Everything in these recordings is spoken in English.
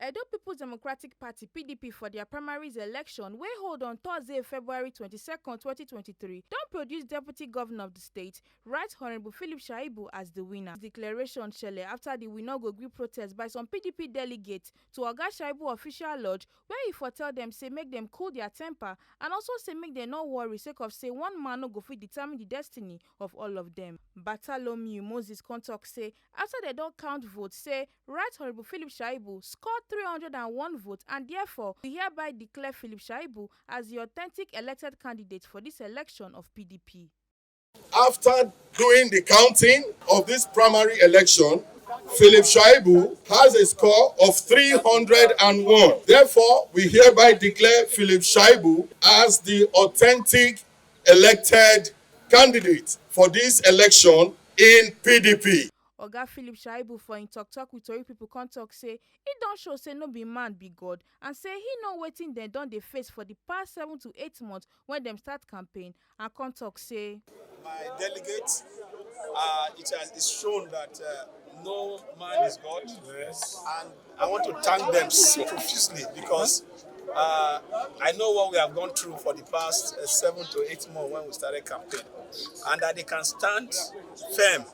Edo People's Democratic Party (PDP) for their primaries election wey hold on Thursday, February 22nd, 2023, don produce Deputy Governor of the state, Right Honourable Philip Shaibu, as the winner. This declaration shele after the "We No Go Gree" protest by some PDP delegates to Oga Shaibu official lodge, where he for tell them say make them cool their temper and also say make them no worry sake of say one man no go fit determine the destiny of all of them. Bartholomew Moses come talk say after they don count votes, say Right Honourable Philip Shaibu scored 301 votes and therefore we hereby declare Philip Shaibu as the authentic elected candidate for this election of PDP. After doing the counting of this primary election, Philip Shaibu has a score of 301. Therefore, we hereby declare Philip Shaibu as the authentic elected candidate for this election in PDP. Oga Philip Shaibu for im talk with Tori pipo come talk say he don show say no be man be God and say he know wetin dem don dey face for the past 7 to 8 months when dem start campaign, and come talk say my delegates, it's shown that no man is God. Yes. And I want to thank them so profusely because I know what we have gone through for the past 7 to 8 months when we started campaign, and that they can stand firm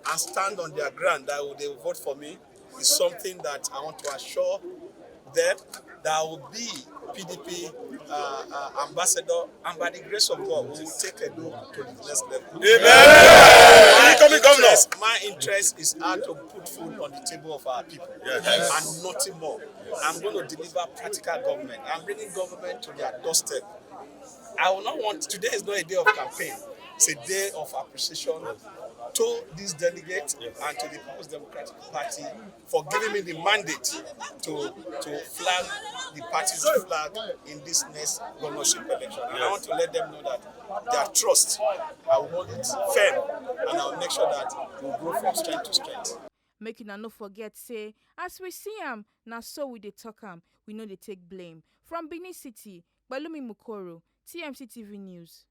and stand on their ground that they will vote for me is something that I want to assure them that I will be PDP ambassador, and by the grace of God, we will take Edo to the next level. Amen. My interest is how to put food on the table of our people, and nothing more. I'm going to deliver practical government. I'm bringing government to their doorstep. I will not want, today is not a day of campaign, it's a day of appreciation to these delegates and to the People's Democratic Party for giving me the mandate to flag the party's flag in this next governorship election. And I want to let them know that their trust, I will hold it firm, and I will make sure that we will grow from strength to strength. Make una no forget say as we see am, na so we dey talk am, we no dey take blame. From Benin City, Balumi Mukoro, TMC TV News.